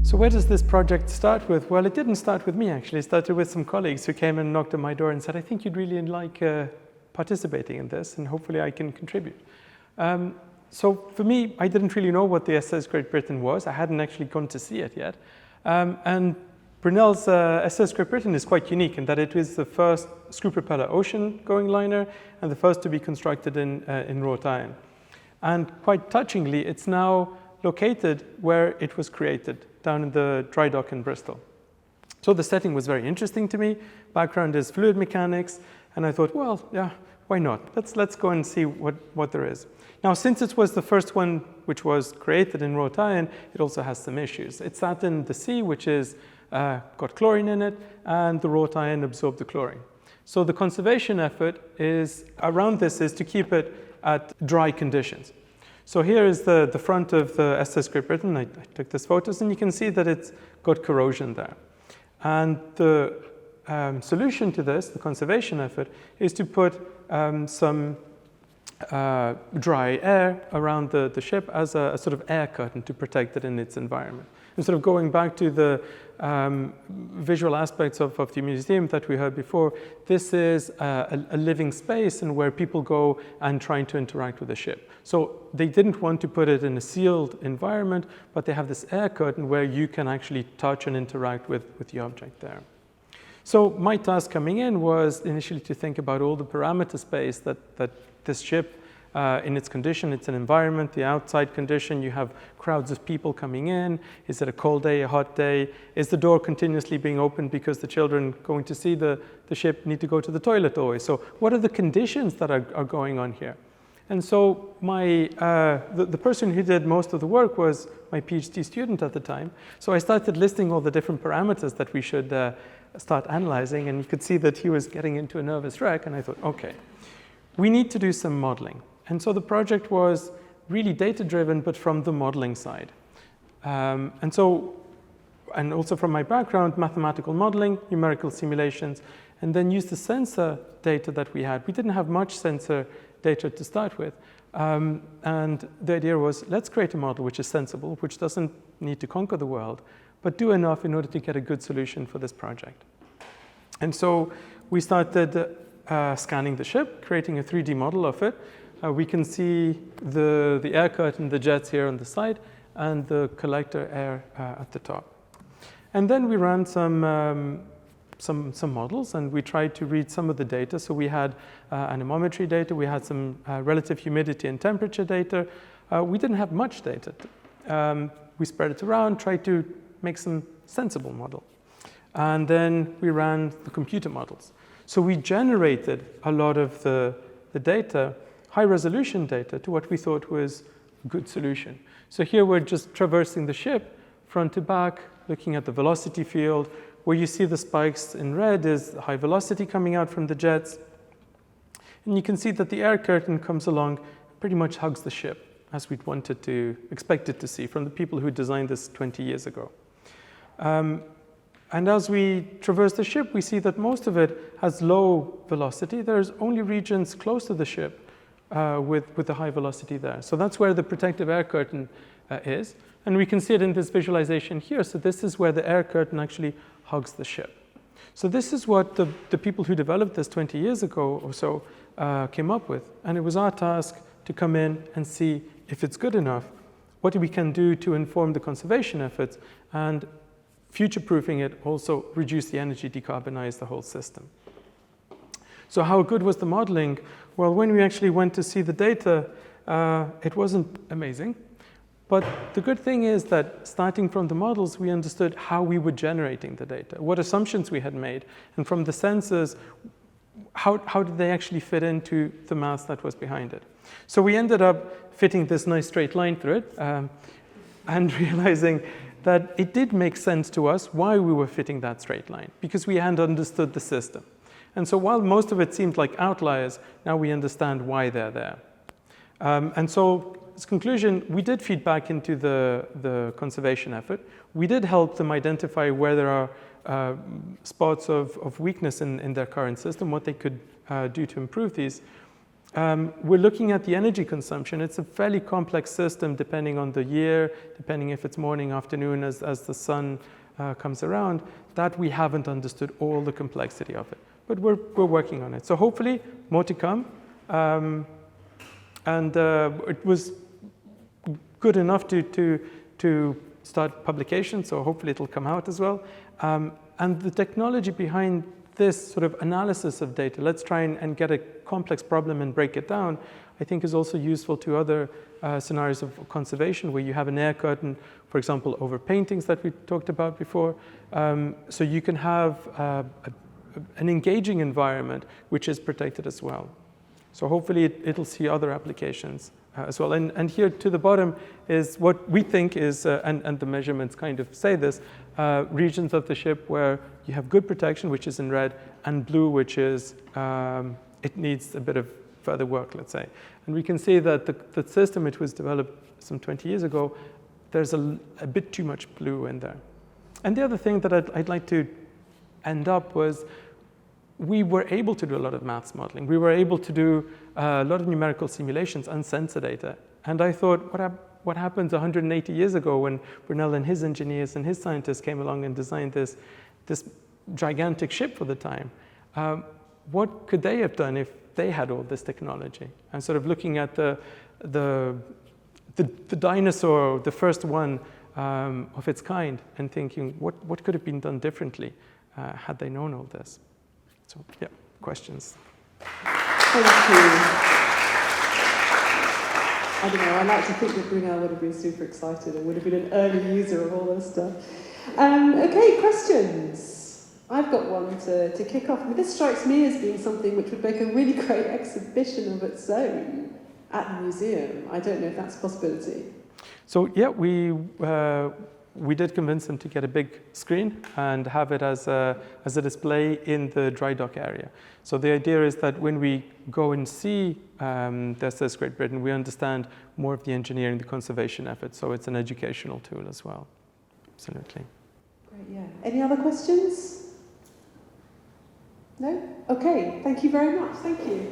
So where does this project start with? Well, it didn't start with me, actually. It started with some colleagues who came and knocked on my door and said, I think you'd really like participating in this, and hopefully I can contribute. So for me, I didn't really know what the SS Great Britain was. I hadn't actually gone to see it yet. And Brunel's SS Great Britain is quite unique in that it is the first screw-propeller ocean-going liner and the first to be constructed in wrought iron. And quite touchingly, it's now located where it was created, down in the dry dock in Bristol. So the setting was very interesting to me. Background is fluid mechanics, and I thought, well, yeah, why not? Let's go and see what there is. Now, since it was the first one which was created in wrought iron, it also has some issues. It sat in the sea, which is got chlorine in it, and the wrought iron absorbed the chlorine. So the conservation effort around this is to keep it at dry conditions. So here is the front of the SS Great Britain. I took these photos, and you can see that it's got corrosion there. And the solution to this, the conservation effort, is to put some dry air around the ship as a sort of air curtain to protect it in its environment. And sort of going back to the visual aspects of the museum that we heard before, this is a living space and where people go and trying to interact with the ship. So they didn't want to put it in a sealed environment, but they have this air curtain where you can actually touch and interact with the object there. So my task coming in was initially to think about all the parameter space that this ship, in its condition, it's an environment, the outside condition, you have crowds of people coming in. Is it a cold day, a hot day? Is the door continuously being opened because the children going to see the ship need to go to the toilet always? So what are the conditions that are going on here? And so the person who did most of the work was my PhD student at the time. So I started listing all the different parameters that we should start analyzing, and you could see that he was getting into a nervous wreck, and I thought, okay, we need to do some modeling. And so the project was really data-driven, but from the modeling side. And also from my background, mathematical modeling, numerical simulations, and then use the sensor data that we had. We didn't have much sensor data to start with. And the idea was, let's create a model which is sensible, which doesn't need to conquer the world, but do enough in order to get a good solution for this project. And so we started scanning the ship, creating a 3D model of it. We can see the air curtain, the jets here on the side, and the collector air at the top. And then we ran some models, and we tried to read some of the data. So we had anemometry data, we had some relative humidity and temperature data. We didn't have much data. We spread it around, tried to make some sensible model. And then we ran the computer models. So we generated a lot of the data, high-resolution data, to what we thought was a good solution. So here we're just traversing the ship front to back, looking at the velocity field. Where you see the spikes in red is the high velocity coming out from the jets. And you can see that the air curtain comes along, pretty much hugs the ship, as we'd expected to see from the people who designed this 20 years ago. And as we traverse the ship, we see that most of it has low velocity. There's only regions close to the ship with the high velocity there. So that's where the protective air curtain is. And we can see it in this visualization here. So this is where the air curtain actually hugs the ship. So this is what the people who developed this 20 years ago or so came up with. And it was our task to come in and see if it's good enough, what we can do to inform the conservation efforts, and future-proofing it, also reduce the energy, decarbonize the whole system. So how good was the modeling? Well, when we actually went to see the data, it wasn't amazing. But the good thing is that starting from the models, we understood how we were generating the data, what assumptions we had made, and from the sensors, how did they actually fit into the math that was behind it. So we ended up fitting this nice straight line through it and realizing that it did make sense to us why we were fitting that straight line, because we had understood the system. And so while most of it seemed like outliers, now we understand why they're there. And so as a conclusion, we did feed back into the conservation effort. We did help them identify where there are spots of weakness in their current system, what they could do to improve these. We're looking at the energy consumption. It's a fairly complex system depending on the year, depending if it's morning, afternoon, as the sun comes around, that we haven't understood all the complexity of it. But we're working on it. So hopefully, more to come. It was good enough to start publication, so hopefully it'll come out as well. And the technology behind this sort of analysis of data, let's try and get a complex problem and break it down, I think is also useful to other scenarios of conservation where you have an air curtain, for example, over paintings that we talked about before. So you can have an engaging environment which is protected as well. So hopefully it'll see other applications as well. And here to the bottom is what we think is, and the measurements kind of say this, regions of the ship where you have good protection, which is in red, and blue, which is, it needs a bit of further work, let's say. And we can see that the system, which was developed some 20 years ago, there's a bit too much blue in there. And the other thing that I'd like to end up was, we were able to do a lot of maths modeling. We were able to do a lot of numerical simulations and sensor data. And I thought, what happened 180 years ago when Brunel and his engineers and his scientists came along and designed this gigantic ship for the time? What could they have done if they had all this technology? And sort of looking at the dinosaur, the first one of its kind, and thinking, what could have been done differently had they known all this? So, yeah, questions? Thank you. I don't know, I like to think that Brunel would have been super excited and would have been an early user of all this stuff. Okay, questions. I've got one to kick off. I mean, this strikes me as being something which would make a really great exhibition of its own at the museum. I don't know if that's a possibility. So, yeah, we did convince them to get a big screen and have it as a display in the dry dock area. So the idea is that when we go and see this Great Britain, we understand more of the engineering, the conservation efforts. So it's an educational tool as well. Absolutely. Great, yeah. Any other questions? No? Okay, thank you very much. Thank you.